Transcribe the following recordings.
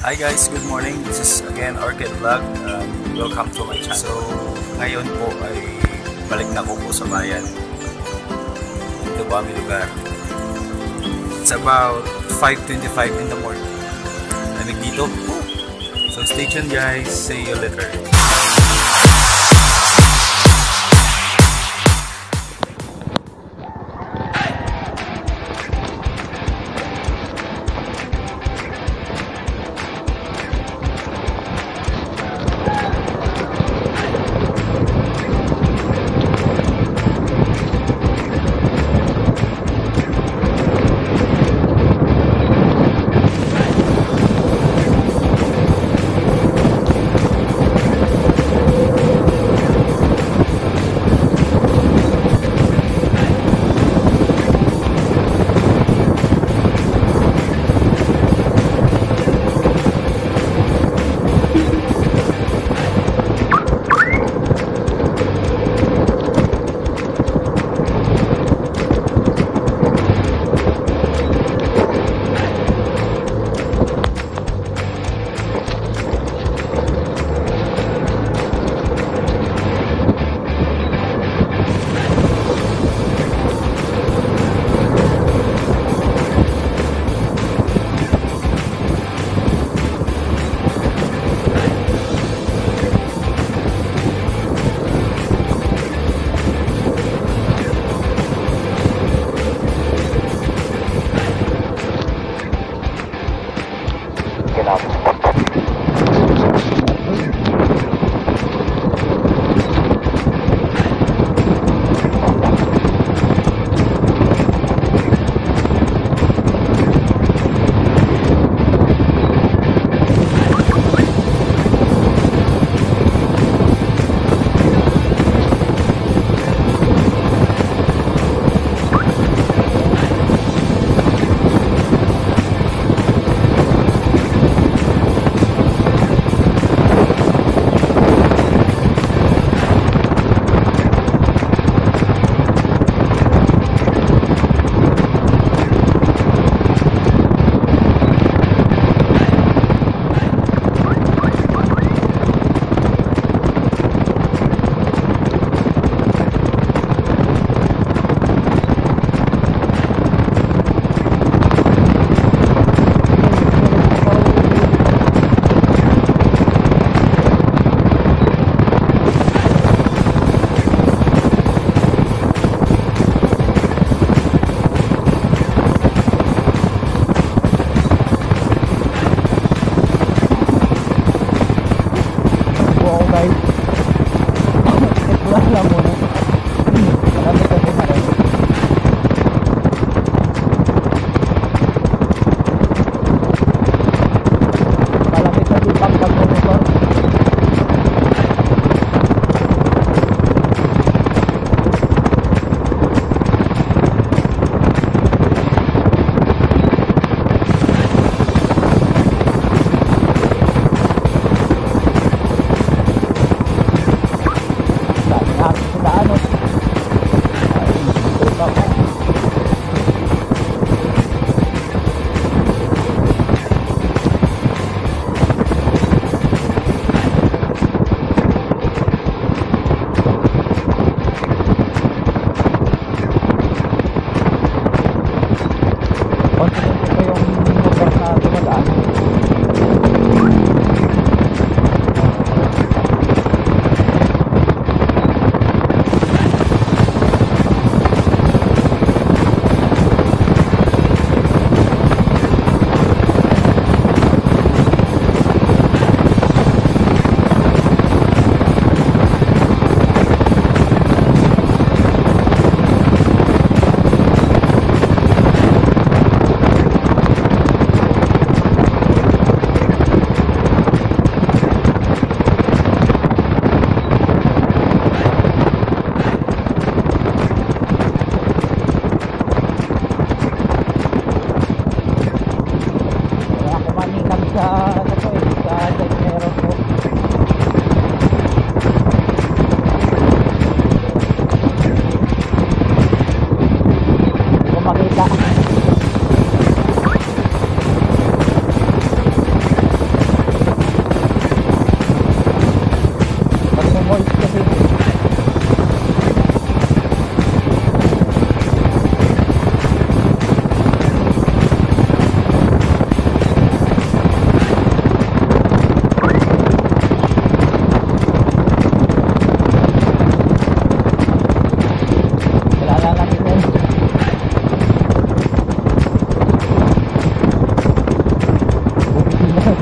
Hi guys, good morning. This is again Orchid Vlog. Welcome to my channel. So, ngayon po ay balik na po sa bayan. Dito po aming lugar. It's about 5:25 in the morning. Lamig dito. So stay tuned guys. See you later.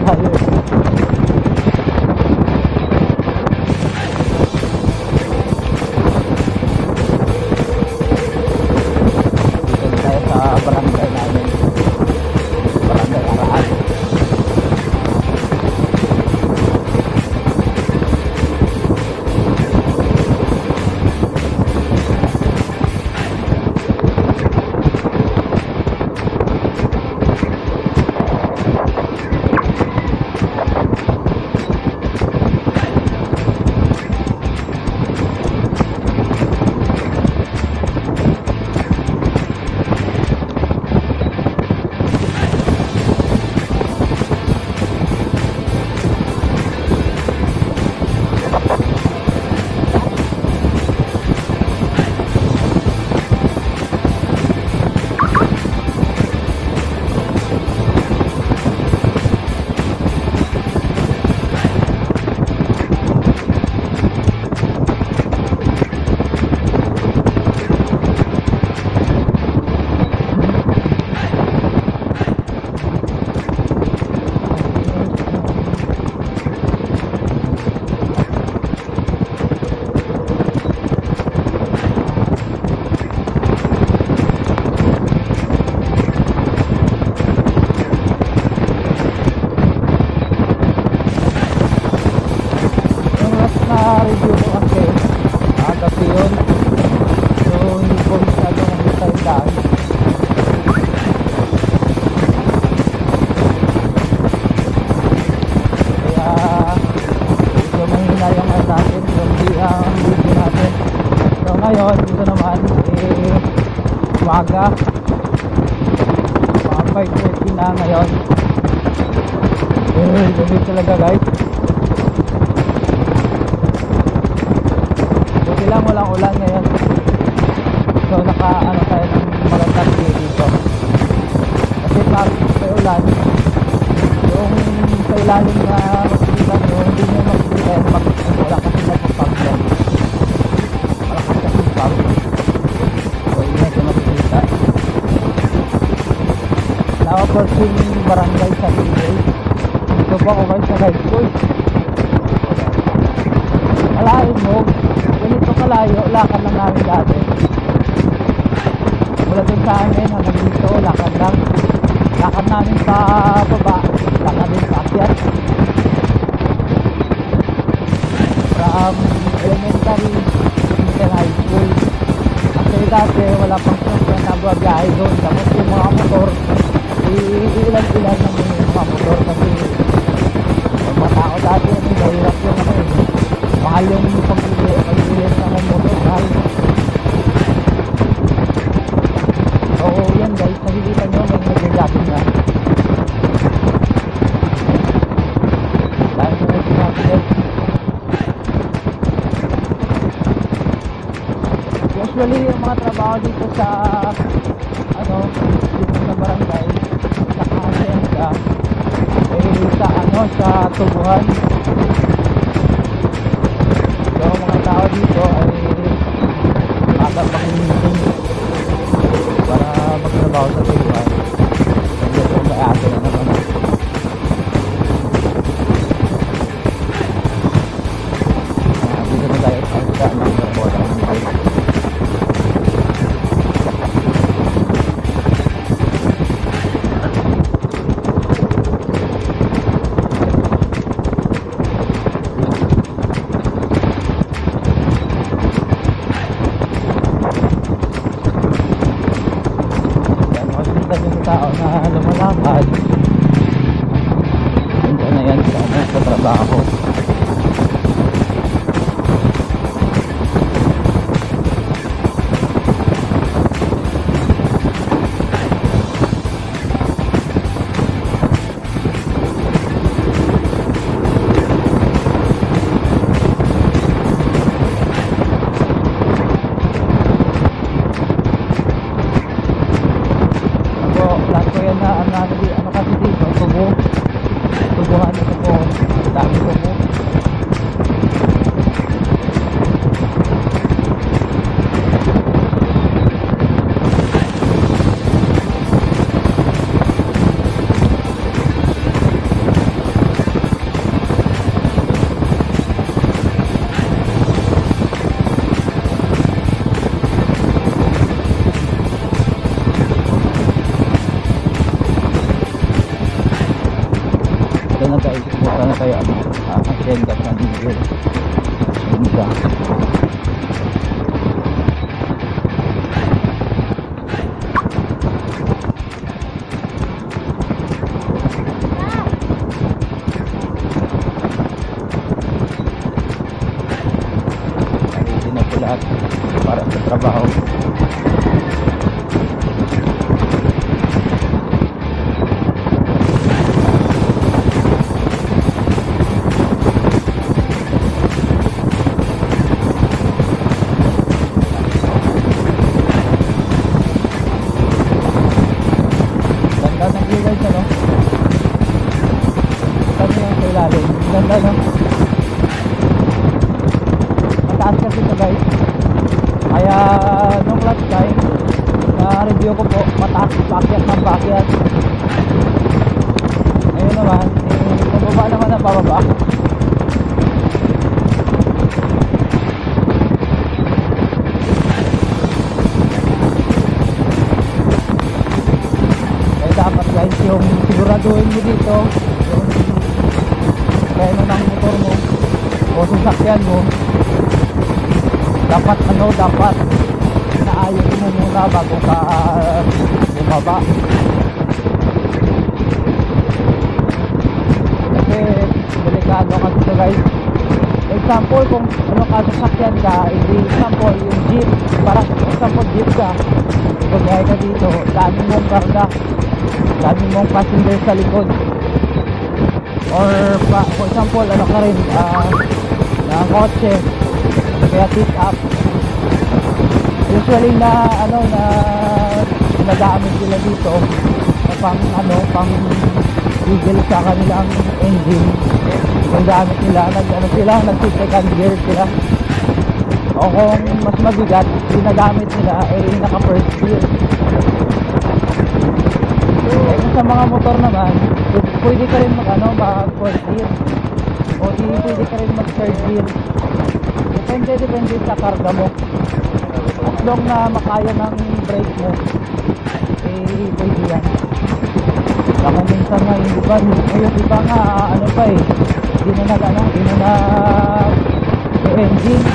tayo. Dito tayo sa barangay namin. Barangay Araan. Na-review ko kasi kasi yun, so hindi ko masyadong nakita yung daan. Kaya medyo mahina yung ano natin, yung video natin. So ngayon, dito naman umaga, mga 5:30 na ngayon. Gabi talaga guys. Lang walang ulan ngayon. So naka-ano tayo ng malatag dito. Kasi pag may ulan, yung sa ilalim na makikita nyo, hindi nyo makikita yung wala kasi nagpapag yan. Malakas kasi pag. So hindi nyo makikita. Naka-portion barangay sa Bigay. Dito pa ako guys sa high school. Alain mo, ganito kalayo, lakad lang namin dati. Mula dun sa amin hanggang dito, lakad lang. Lakad namin sa baba, lakad din sa akyat. From elementary until high school. Kasi dati wala pang sasakyan na buwabiyahe doon. Tapos yung mga motor, ilan-ilan lang yung mga motor. Kasi yung mga tao dati, mahirap yung ano eh. Mahal yung pag-ilis ng motor, mahal. So yan guys, nakikita nyo may nag-jogging na. Dahil sa nag-jogging. Usually yung mga trabaho dito sa dito sa barangay, sa Kasenga, sa tubuhan. Yung mga tao dito ay makapag-meeting para magtrabaho sa tubuhan. Hindi po may ato na naman. Dito na tayo sa ng trabaho ng bike. Tao na lumalakad nandiyan na yan sa trabaho. Ano kasi dito, tubuhan na tubo, dami tubo. na tayo, pupunta na tayo Hacienda San Miguel. Hacienda. Ready na po lahat para sa trabaho. Ganda no? Mataas kasi ito guys. Kaya nung last time na review ko po, mataas pakyat ng pakyat. Ngayon naman pababa naman ang pababa. Kaya dapat guys yung siguraduhin mo dito yung preno ng motor mo o sasakyan mo, dapat inaayos mo muna bago ka bumaba. Kasi delikado kasi ito guys. Example, kung ano ka sasakyan ka, example yung jeep, para example jeep ka, gagaya ka dito, dami mong karga, dami mong passenger sa likod, or for example ano ka rin na kotse, kaya pick up, usually na ano na ginagamit sila dito na pang diesel sa kanilang engine. Ginagamit nila nag-second gear sila, o kung mas mabigat ginagamit nila ay naka first gear. Kung sa mga motor naman, pwede ka rin mag first gear, o pwede ka rin mag third gear. Depende sa karga mo. As long na makaya ng brake mo, eh pwede yan. Saka minsan nga yung iba nga hindi na engine,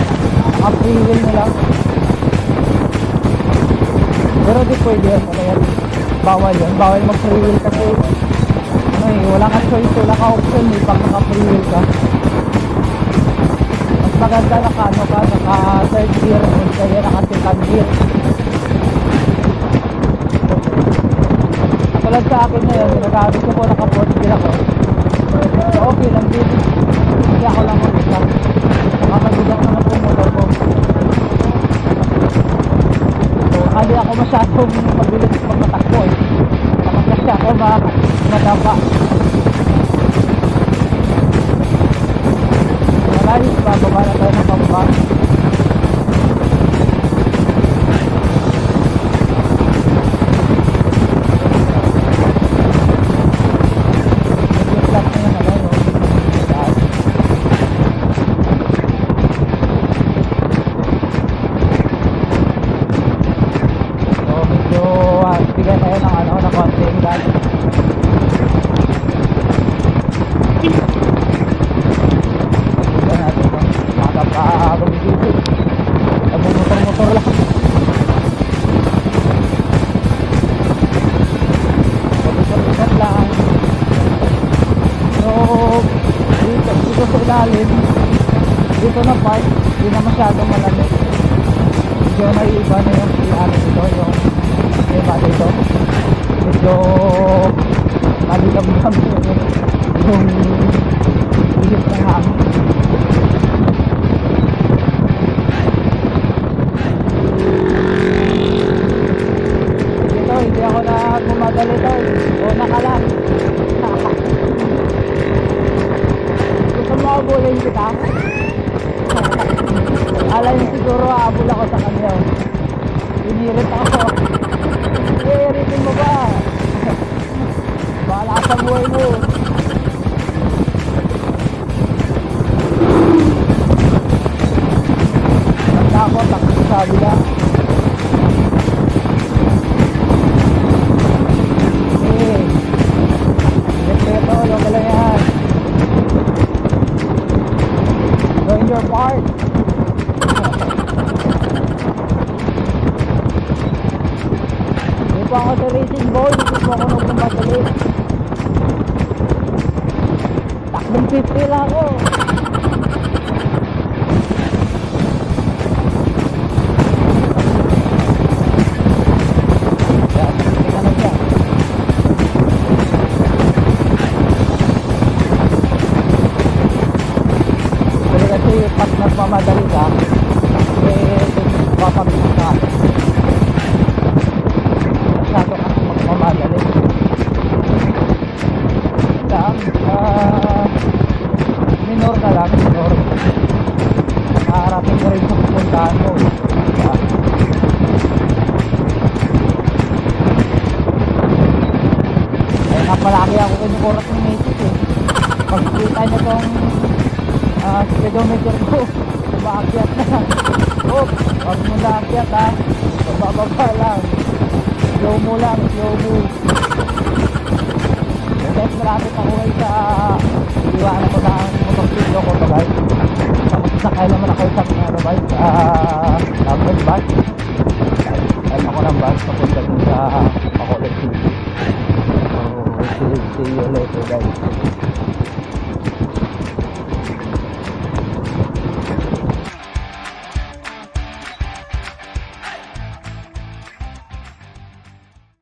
free wheel na lang. Pero di pwede yan, kaya bawal mag free wheel kasi wala ka choice, wala ka option pag naka free wheel ka. Mas maganda naka third gear kaya naka second gear. Katulad sa akin na yun, ginagamit ko po naka fourth gear ako, so okay lang din kasi ako lang mag-isa, saka mabigat naman po motor ko, so hindi ako masyadong mabilis pag matakbo kasi ako madapa. Malayos ba? Baba na tayo ng pamba. So medyo bigyan tayo ng konting gas. Motor lang. Motor lang. So dito sa ilalim, dito na part, hindi na masyadong malamig. Medyo naiiba na yung ilalim dito, yung iba dito. Medyo maligam-gam yung ihip ng hangin. Hindi ako na gumadali to, o nakalang. Gusto mo abulin kita? Alam niyo siguro abul ako sa kanya. Inirit ako. Iritin mo ba? Bahala ka sa buhay mo. Takot ako sa kabila. Respeto, local lang yan. 150 lang ako. Yan, tingnan lang yan. Kasi pag nagmamadali ka, papagod ka. Masyado kasi magmamadali. Lang, minor na lang, minor. Nakarating ko rin sa pupuntahan mo. Ay, napalaki ako kinukurat ng mesis eh. Pag kita nyo tong speedometer ko, umaakyat na. Oh, wag mo na akyat ha. Bababa lang. Slow mo lang, slow mo. Guys, malapit ako ngayon sa iwanan ko ng motorsiklo ko to guys. Sakay naman ako sa guys, Lambert bus. Ayun ako ng bus papunta dun sa Bacolod City. So, see you later guys.